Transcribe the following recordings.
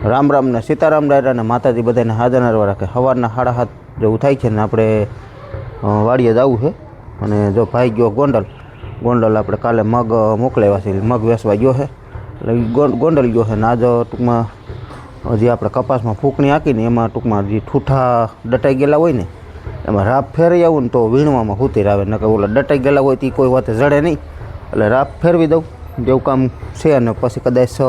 રામ રામ ને સીતારામ ડાયરા ને માતાજી બધાને હાજર નરવા રાખે. સવારના 7:30 જેવું થાય છે ને આપણે વાડીએ જવું છે. અને જો ભાઈ ગયો ગોંડલ આપણે કાલે મગ મોકલાવ્યા છે, મગ વેચવા ગયો છે એટલે ગોંડલ ગયો છે. ને આજ ટૂંકમાં હજી આપણે કપાસમાં ફૂંકણી હાંકીને એમાં ટૂંકમાં જે ઠૂઠા ડટાઈ ગયેલા હોય ને એમાં રાપ ફેરવી આવું ને તો વીણવામાં હુતીર આવે. ને કે ઓલા ડટાઈ ગયેલા હોય તો કોઈ વાતે જડે નહીં એટલે રાપ ફેરવી દઉં જેવું કામ છે. અને પછી કદાચ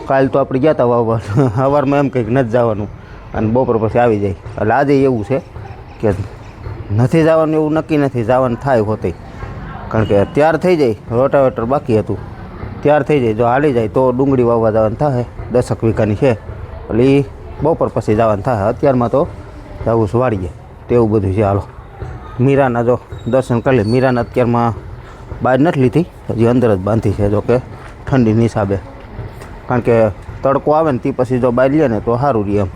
કાલ તો આપણે ગયા હતા વાવવા, સવારમાં એમ કંઈક નથી જવાનું અને બપોર પછી આવી જાય. એટલે આજે એવું છે કે નથી જવાનું, એવું નક્કી નથી, જવાનું થાય હોતી. કારણ કે તૈયાર થઈ જાય, રોટાવેટર બાકી હતું, તૈયાર થઈ જાય, જો હાલી જાય તો ડુંગળી વાવવા જવાનું થાય. 10 વીઘાની છે એટલે એ બપોર પછી જવાનું થાય. અત્યારમાં તો જવું છે વાડીએ, તેવું બધું છે. હાલો મીરાના જો દર્શન કરી લે. મીરાના અત્યારમાં બહાર નથી લીધી, હજી અંદર જ બાંધી છે, જો કે ઠંડીની હિસાબે. કારણ કે તડકો આવે ને તે પછી જો બહાર લે ને તો સારું રહે એમ.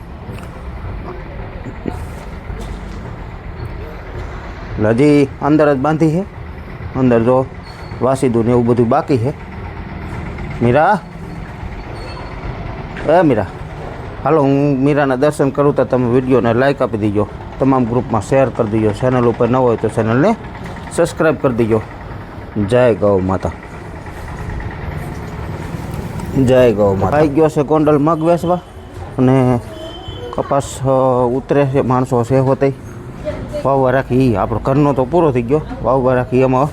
એટલે હજી અંદર જ બાંધી છે. અંદર જો વાસીદું ને એવું બધું બાકી છે. મીરા, મીરા હાલો હું મીરાના દર્શન કરું તો તમે વિડીયોને લાઈક આપી દીજો, તમામ ગ્રુપમાં શેર કરી દીજો, ચેનલ ઉપર ન હોય તો ચેનલને સબસ્ક્રાઈબ કરી દીજો. જય ગૌ માતા, જય ગૌ માતા. આવી ગયો છે ગોંડલ મગ વેચવા અને કપાસ ઉતરે છે, માણસો છે હોતે વાવવા રાખી. એ આપણો ઘરનો તો પૂરો થઈ ગયો, વાવવા રાખી એમાં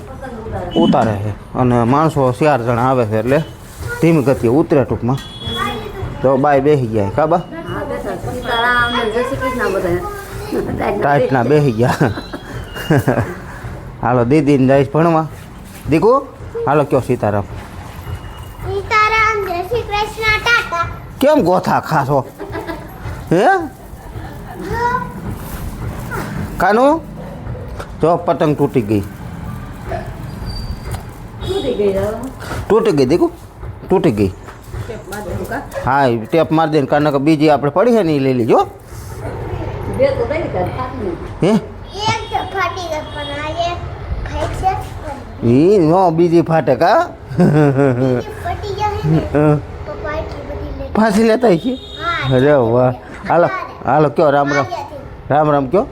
ઉતારે છે. અને માણસો 4 જણા આવે છે એટલે ધીમી ગતિએ ઉતરે ટૂંકમાં. તો બાય બેસી ગયા કાબા, ટાઈટના બેસી ગયા. હાલો દીદીને જઈશ ભણવા. દીકુ હાલો કયો સીતારામ. કેમ ગોથા ખાશો હે કાનું? જો પતંગ તૂટી ગઈ દીકુ, તૂટી ગઈ. હા ટેપ મારી દે ને, કારણ કે બીજી આપણે પડી છે ને એ લઈ લીજો. હે એ નો બીજી ફાટે કા ફાંસી લેતા છે. અરે વાહ. હાલો હાલો કયો રામ રામ, રામ રામ કયો.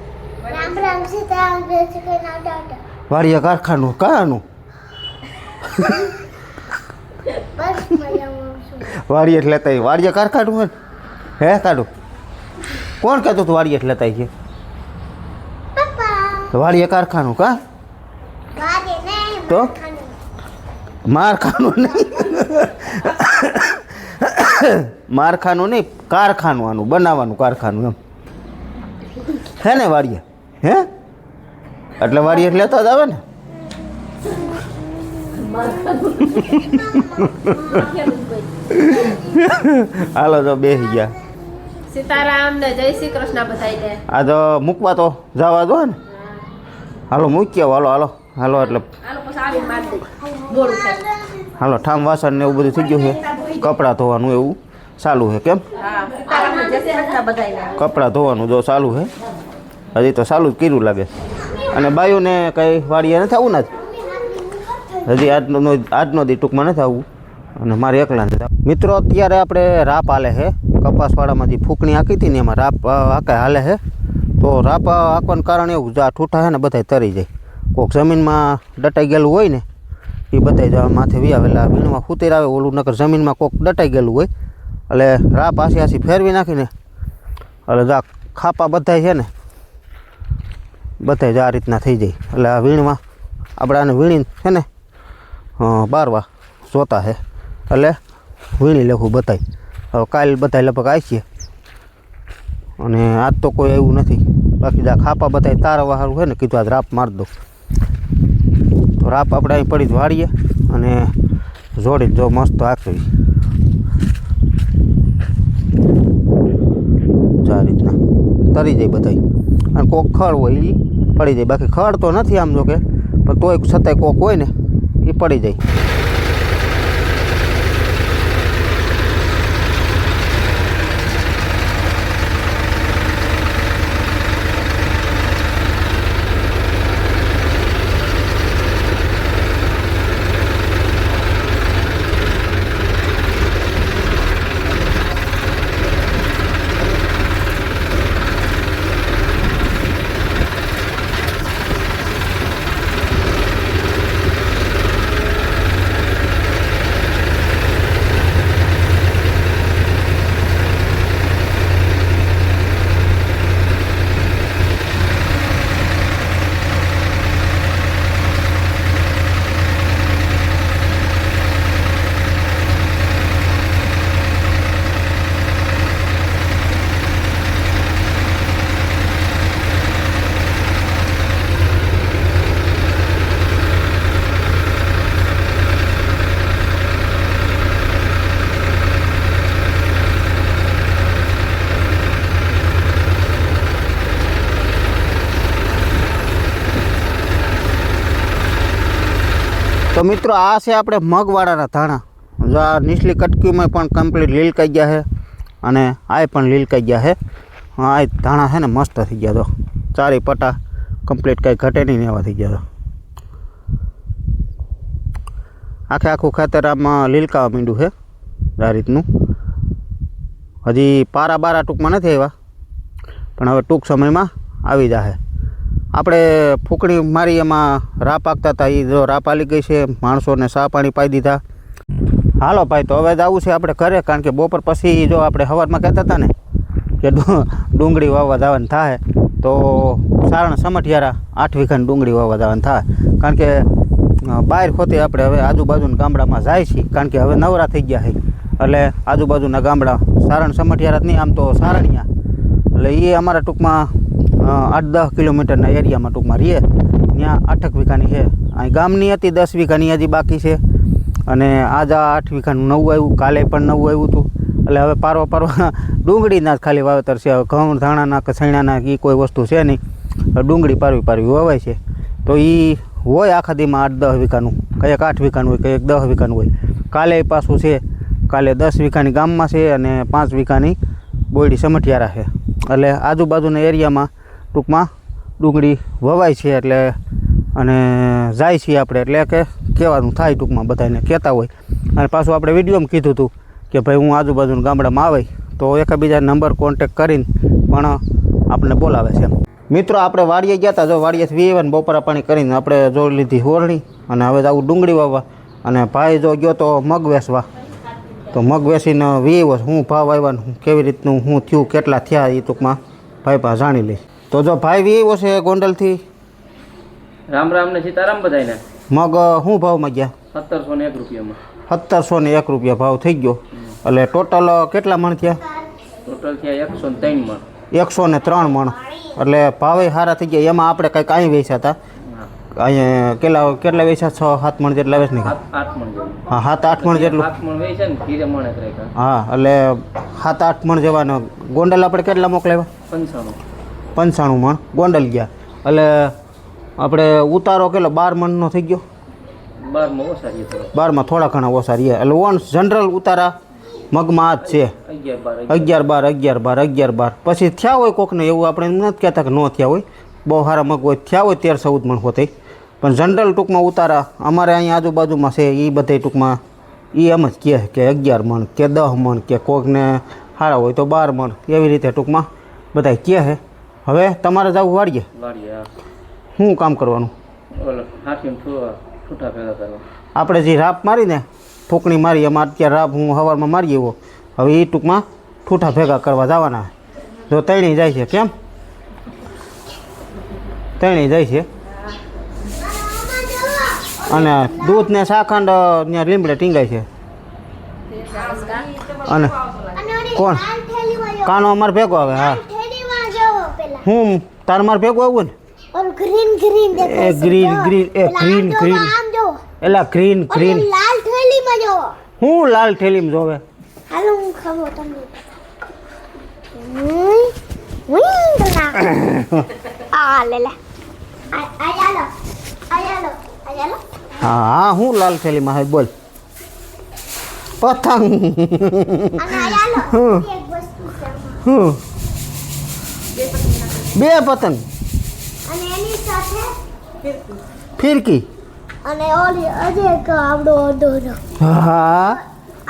વાડિયા કારખાનું કાનું વાડિયા લેતા વાડિયા કારખાનું હે કાઢું. કોણ કહેતું તું વાડિયા લેતા છે? વાડિયા કારખાનું કા તો મારખાનું નહીં, મારખાનું નહીં, કારખાનું, આનું બનાવવાનું કારખાનું એમ હે ને વાડિયા. હે એટલે વાડિયા લેતા જ આવે ને. હાલો તો બેસી ગયા. સીતારામ ને જય શ્રી કૃષ્ણ બધાને. આ તો મૂકવા તો જવા દો ને. હાલો મૂકી આવો. હાલો હાલો હાલો. એટલે હાલો ઠામ વાસણ ને એવું બધું થઈ ગયું છે. કપડાં ધોવાનું એવું ચાલુ છે. કેમ કપડાં ધોવાનું જો ચાલુ છે, હજી તો ચાલુ જ કર્યું લાગે. અને બાયુને કંઈ વાડીએ નથી આવું ને હજી આજનો દી ટૂંકમાં નથી આવવું. અને મારે એકલાને મિત્રો અત્યારે આપણે રાપ હાલે છે કપાસવાડામાં. જે ફૂંકણી હાંકી હતી ને એમાં રાપ હાલે છે. તો રાપ હાંકવાનું કારણ એવું, આ ઠૂઠા છે ને બધા તરી જાય. કોઈક જમીનમાં દટાઈ ગયેલું હોય ને એ બધા માથે વ્યાવેલા વીણમાં ફૂતેર આવે. ઓલું નકર જમીનમાં કોઈક દટાઈ ગયેલું હોય એટલે રાપ આસી ફેરવી નાખીને એટલે જા ખાપા બધા છે ને બધા જ આ રીતના થઈ જાય. એટલે આ વીણમાં આપણે આને વીણીને છે ને બારવા જોતા છે એટલે વીણી લેખું બતાય. હવે કાલે બધા લગભગ આવીએ અને આજ તો કોઈ એવું નથી. બાકી આ ખાપા બધા તારવા સારું છે ને કીધું આજ રાપ મારી દો. તો રાપ આપણે અહીં પડી જ વાળીએ અને જોડીને જો મસ્ત આખવી આ રીતના તરી જાય બધા. અને કોક ખડ હોય એ પડી જાય. બાકી ખડ તો નથી આમ જો કે, પણ તોય છતાંય કોક હોય ને એ પડી જાય. તો મિત્રો આ છે આપણે મગવાળાના ધાણા. જો આ નીચલી કટકીમાં પણ કમ્પ્લીટ લીલકાઈ ગયા છે અને આ પણ લીલકાઈ ગયા છે. આ ધાણા છે ને મસ્ત થઈ ગયા. તો ચારે પટા કમ્પ્લીટ કંઈ ઘટે નહીં એવા થઈ ગયા. તો આખું ખેતર આમાં લીલકાવા માંડ્યું છે આ રીતનું. હજી પારા બારા ટૂંકમાં નથી આવ્યા પણ હવે ટૂંક સમયમાં આવી જશે. આપણે ફૂકણી મારી એમાં રા પાકતા હતા, એ જો રા પાલી ગઈ છે, માણસોને સા પાણી પાઈ દીધા. હાલો ભાઈ, તો હવે જવું છે આપણે ઘરે, કારણ કે બપોર પછી જો આપણે સવારમાં કહેતા હતા ને કે ડુંગળી વાવવા જવાનું થાય, તો સારણ સમઠિયારા 8 વીઘાની ડુંગળી વાવવા જવાનું થાય. કારણ કે બહાર ખોતે આપણે હવે આજુબાજુના ગામડામાં જાય છીએ, કારણ કે હવે નવરા થઈ ગયા છે. એટલે આજુબાજુના ગામડા સારણ સમઠિયારા જ નહીં, આમ તો સારણિયા, એટલે એ અમારા ટૂંકમાં 8-10 કિલોમીટરના એરિયામાં ટૂંકમાં રહીએ. ત્યાં 8 વીઘાની છે. અહીં ગામની હતી 10 વીઘાની હજી બાકી છે. અને આજ આ 8 વીઘાનું નવું આવ્યું, કાલે પણ નવું આવ્યું હતું. એટલે હવે પારવા ડુંગળીના જ ખાલી વાવેતર છે. હવે ઘઉં ધાણાના કે સૈણાના એ કોઈ વસ્તુ છે નહીં. ડુંગળી પારવી વવાય છે. તો એ હોય આખા દીમાં 8-10 વીઘાનું, કંઈક 8 વીઘાનું હોય, કંઈક 10 વીઘાનું હોય. કાલે પાછું છે, કાલે 10 વીઘાની ગામમાં છે અને 5 વીઘાની બોયડી સમઠિયારા છે. એટલે આજુબાજુના એરિયામાં ટૂંકમાં ડુંગળી વવાય છે. એટલે અને જાય છીએ આપણે, એટલે કે કહેવાનું થાય ટૂંકમાં બધાને કહેતા હોય. અને પાછું આપણે વિડીયોમાં કીધું હતું કે ભાઈ હું આજુબાજુના ગામડામાં આવે તો એકબીજા નંબર કોન્ટેક કરીને પણ આપણને બોલાવે છે. મિત્રો આપણે વાડીએ ગયા હતા, જો વાડીએથી વીવન બપોરા પાણી કરીને આપણે જોઈ લીધી હોરણી અને હવે આવું ડુંગળી વાવવા. અને ભાઈ જો ગયો તો મગ વેચવા, તો મગ વેચીને વીવો હું ભાવ આવ્યા, કેવી રીતનું હું થયું, કેટલા થયા એ ટૂંકમાં ભાઈ પાસે જાણી લઈ. તો જો ભાઈ વીવો છે ગોંડલથી. રામ રામ ને સીતારામ બધાને. મગ શું ભાવમાં ગયા? 1701 રૂપિયામાં. 1701 રૂપિયા ભાવ થઈ ગયો. એટલે ટોટલ કેટલા મણ થયા? ટોટલ થયા 103 મણ. 103 મણ. એટલે ભાવે સારા થઈ ગયા. એમાં આપણે કંઈક અહીં વેચ્યા હતા. અહીંયા કેટલા વેચ્યા? 6-7 મણ જેટલા વેચ નહીં? 8 મણ જેવું. હા, 7-8 મણ જેટલું. 7 મણ વેચે ને ધીરે મણ જ રાખ્યા. હા, એટલે 7-8 મણ જેવાના. ગોંડલ આપણે કેટલા મોકલાવ્યા? 95 મણ ગોંડલ ગયા. એટલે આપણે ઉતારો કેટલો 12 મણનો થઈ ગયો? 12 ઓછા રહીએ થોડા. 12માં થોડા ઘણા ઓછા રહીએ. એટલે ઓન જનરલ ઉતારા મગમાં આ જ છે. 11-12 પછી થયા હોય કોકને, એવું આપણે નથી કહેતા કે ન થયા હોય. બહુ સારા મગ હોય થયા હોય 13-14 મણ હોતે. પણ જનરલ ટૂંકમાં ઉતારા અમારે અહીંયા આજુબાજુમાં છે એ બધે ટૂંકમાં એ એમ જ કહે કે 11 મણ કે 10 મણ કે કોકને સારા હોય તો 12 મણ, એવી રીતે ટૂંકમાં બધા કહે છે. હવે તમારે જવું વાડીએ? શું કામ કરવાનું? આપણે જે રાપ મારીને ફૂકણી મારી, એમાં અત્યારે રાપ હું સવારમાં મારી એવો, હવે એ ટૂંકમાં ઠૂઠા ભેગા કરવા જવાના. જો તૈણી જાય છે. કેમ તૈણી જાય છે? અને દૂધ ને શાખંડ ત્યાં લીમડે ટીંગાય છે. અને કોણ કાનો અમારે ભેગો આવે? હા, હું તાર મારે ભેગો આવું ને? ગ્રીન એલા ગ્રીન લાલ થેલીમાં જો. હું લાલ થેલીમાં જોવે? હાલો હું ખાવો તમને. આ લે લે. આયાલો. હા, હું લાલ થેલીમાં હે? બોલ. પતંગ. અને આયાલો. એક વસ્તુ છે. બે પતંગ. અને એની સાથે ફિરકી. અને ઓલી અજે એક આવડો અડધો. હા,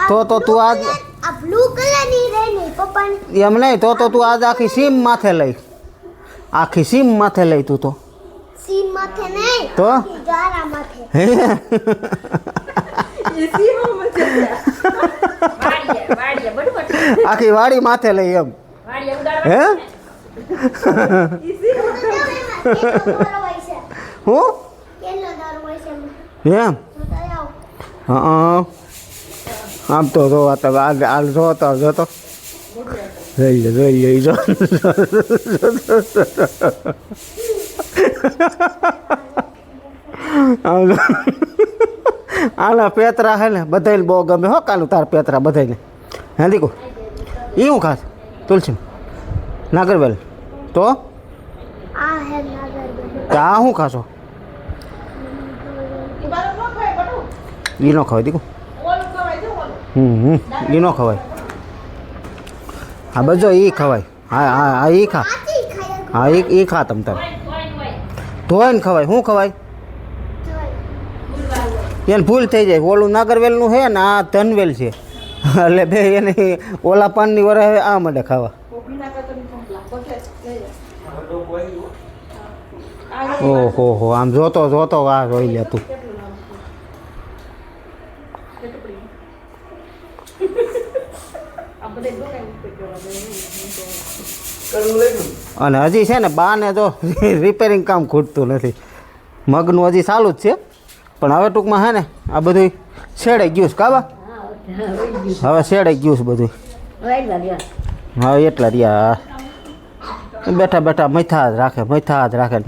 તો તું આજ આ બ્લુ કલરની રેની પપ્પાની એમ નહીં, તો તું આજ આખી સીમ માથે લઈ, આખી સીમ માથે લઈ તું તો. સીમ માથે નહીં તો ગારા માથે. આખી વાડી માથે લઈ એમ? હે? હું એમ? હા, આમ તો જો હાલ જોતો જોઈ જો. આના પેતરા હે ને બધાને બહુ ગમે હો. કાલું તાર પેતરા બધાને. હે દીકુ એ હું ખાસ તુલસી નાગરવેલ તો આ શું ખાશો? એ ન ખવાય દીકું એ ન ખવાય હા બસ જો એ ખવાય હા હા હા એ ખા હા એ ખા તમ તારે ધોઈને ખવાય શું ખવાય એને ભૂલ થઈ જાય ઓલું નાગરવેલનું છે ને આ ધનવેલ છે એટલે બે એને ઓલા પાનની વરે આ માટે ખાવા ઓહો હો આમ જોતો જોતો આ જોઈ લે તું અને હજી છે ને બાને જો રિપેરિંગ કામ ખૂટતું નથી મગનું હજી ચાલુ જ છે પણ હવે ટૂંકમાં છે ને આ બધું શેડાઈ ગયું છે કાબા હવે શેડાઈ ગયું છે બધું હા એટલા રહ્યા બેઠા બેઠા મથા જ રાખે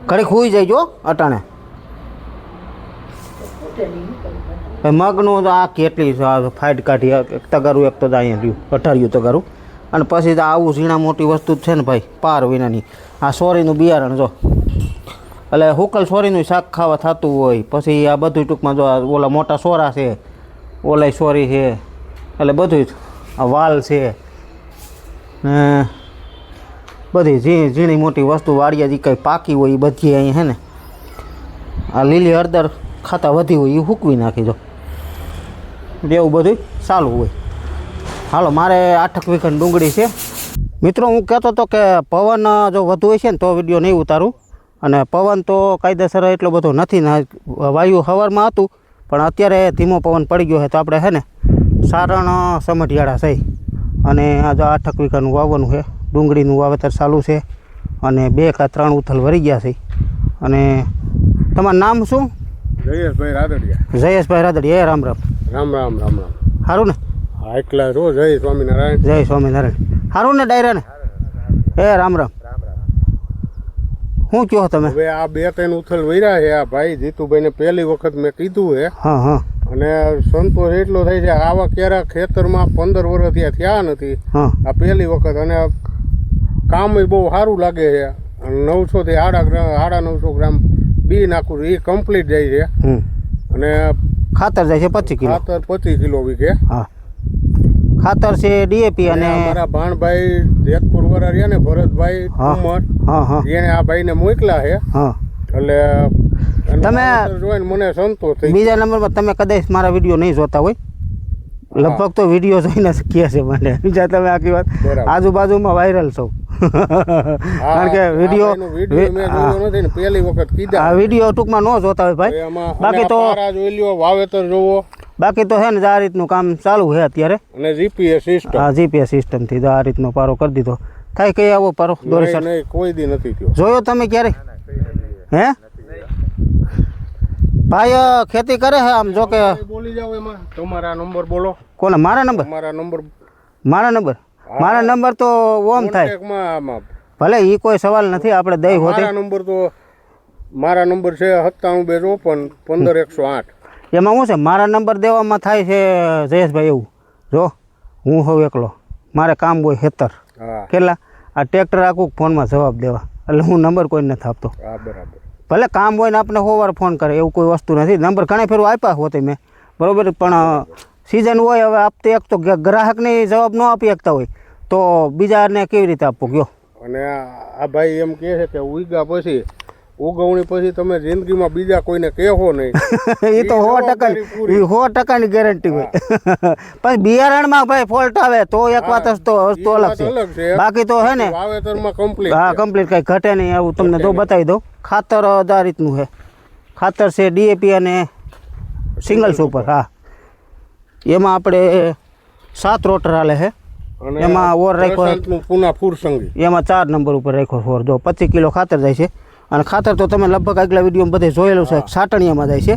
ઘડીક હુઈ જાય જો અટાણે મગનું આ કેટલી ફાઇટ કાઢી એક તગારું એક તો અહીંયા રહ્યું 18 તગારું અને પછી તો આવું ઝીણા મોટી વસ્તુ જ છે ને ભાઈ પાર વિનાની આ સોરીનું બિયારણ જો એટલે હુકલ સોરીનું શાક ખાવા થતું હોય પછી આ બધું ટૂંકમાં જો ઓલા મોટા સોરા છે ઓલાય સોરી છે એટલે બધું જ આ વાલ છે ને બધી ઝીણી મોટી વસ્તુ વાડિયા જે કંઈ પાકી હોય એ બધી અહીં છે ને આ લીલી હળદર ખાતા વધી હોય એ હૂકવી નાખી જો એવું બધું ચાલુ હોય હાલો મારે 8 વીઘા ડુંગળી છે મિત્રો હું કહેતો હતો કે પવન જો વધુ હોય છે ને તો વિડીયો નહીં ઉતારું અને પવન તો કાયદેસર એટલો બધો નથી ને વાયુ સવારમાં હતું પણ અત્યારે ધીમો પવન પડી ગયો છે તો આપણે છે ને સારણ સમઢિયાળા થઈ અને આ જો 8 વીઘાનું વાવવાનું છે ડુંગળીનું વાવેતર ચાલુ છે અને 2 કે 3 ઉથલ વરી ગયા છે અને તમારું નામ શું? જયેશભાઈ રાદડિયા. જયેશભાઈ રાદડિયા. રામ રામ. રામ રામ રામ રામ. સારું ને? હા એકલા જો જય સ્વામિનારાયણ. જય સ્વામિનારાયણ. સારું ને ડાયરા ને? રામ રામ. શું કહો તમે? હવે આ 2-3 ઉથલ વૈરા છે આ ભાઈ જીતુભાઈને પહેલી વખત મેં કીધું છે. હા હા. અને સંતોષ એટલો થાય છે આવા ક્યારા ખેતરમાં 15 વર્ષ થયા નથી. આ પહેલી વખત અને કામ બહુ સારું લાગે છે. 900 થી 950 ગ્રામ બી નાખું એ કમ્પ્લીટ જાય છે. અને ખાતર જાય છે 25 કિલો. ખાતર 25 કિલો વીઘે. હા ખાતર છે ડીએપી અને મારા ભાણભાઈ જેતપુર વાળા રહ્યા ને ભરતભાઈ ઉમર એને આ ભાઈને મોકલા છે. હા એટલે તમે જોઈને મને સંતોષ થઈ. બીજા નંબરમાં તમે કદાચ મારા વિડીયો નહીં જોતા હોય લગભગ તો વિડીયો જોઈને કહે છે મને બીજા તમે આખી વાત આજુબાજુમાં વાયરલ છો કારણ કે વિડીયો પહેલી વખત કીધા આ વિડીયો ટૂંકમાં ન જોતા હોય ભાઈ બાકી તો વાવેતર જોવો બાકી તો છે ને આ રીતનું કામ ચાલુ છે અત્યારે અને જીપીએસ સિસ્ટમ જીપીએસ સિસ્ટમથી આ રીતનો પારો કરી દીધો થાય કઈ આવો પારો દોરી નહીં કોઈ દી નથી થયો જોયો તમે ક્યારે હે ભાઈ ખેતી કરે છે આમ જો કે બોલી જાવ એમાં તમારા નંબર બોલો કોને મારા નંબર મારા નંબર તો ઓમ થાય ભલે એ કોઈ સવાલ નથી આપણે દઈ હોતે નંબર તો મારા નંબર છે 97 254 15 108 એમાં શું છે મારા નંબર દેવામાં થાય છે જયેશભાઈ એવું જો હું હોઉં એકલો મારે કામ હોય હેતર કેટલા આ ટ્રેક્ટર આખું ફોનમાં જવાબ દેવા એટલે હું નંબર કોઈ નથી આપતો બરાબર ભલે કામ હોય ને આપણે વાર ફોન કરે એવું કોઈ વસ્તુ નથી નંબર ઘણા ફેરું આપ્યા હોતે મેં બરાબર પણ સિઝન હોય હવે આપતે એક તો ગ્રાહકને જવાબ ન આપી શકતા હોય તો બીજાને કેવી રીતે આપવો ગયો અને આ ભાઈ એમ કહે છે કે ઉગ્યા પછી ઉગવણી પછી તમે જિંદગીમાં બીજા કોઈને કહેવો નહીં એ તો 100% ગેરંટી હોય પછી બિયારણમાં ભાઈ ફોલ્ટ આવે તો એક વાત તો અલગ છે બાકી તો હે ને વાવેતરમાં કમ્પ્લીટ કમ્પ્લીટ કંઈ ઘટે નહીં એવું તમને તો બતાવી દઉં ખાતર આ રીતનું છે ખાતર છે ડીએપી અને સિંગલ સુપર હા એમાં આપણે 7 રોટર હાલે છે એમાં ઓર રાખ્યો પૂના ફૂરસંગી એમાં 4 નંબર ઉપર રાખ્યો ફોર જો 25 કિલો ખાતર જાય છે અને ખાતર તો તમે લગભગ આગલા વિડીયોમાં બધે જોયેલું છે સાટણીયામાં જાય છે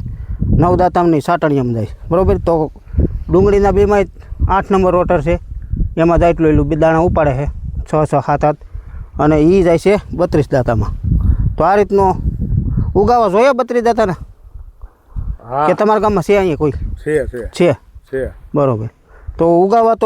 નવદાતામની સાટણીયામાં જાય છે બરાબર તો ડુંગળીના બેમાં 8 નંબર રોટર છે એમાં જાય એટલું દાણા ઉપાડે છે 6 7 અને એ જાય છે 32 દાતામાં તો આ રીતનો ઉગાવા જોઈએ 32 દાતાના કે તમારા ગામમાં છે અહીંયા કોઈ છે બરાબર તો ઉગાવા તો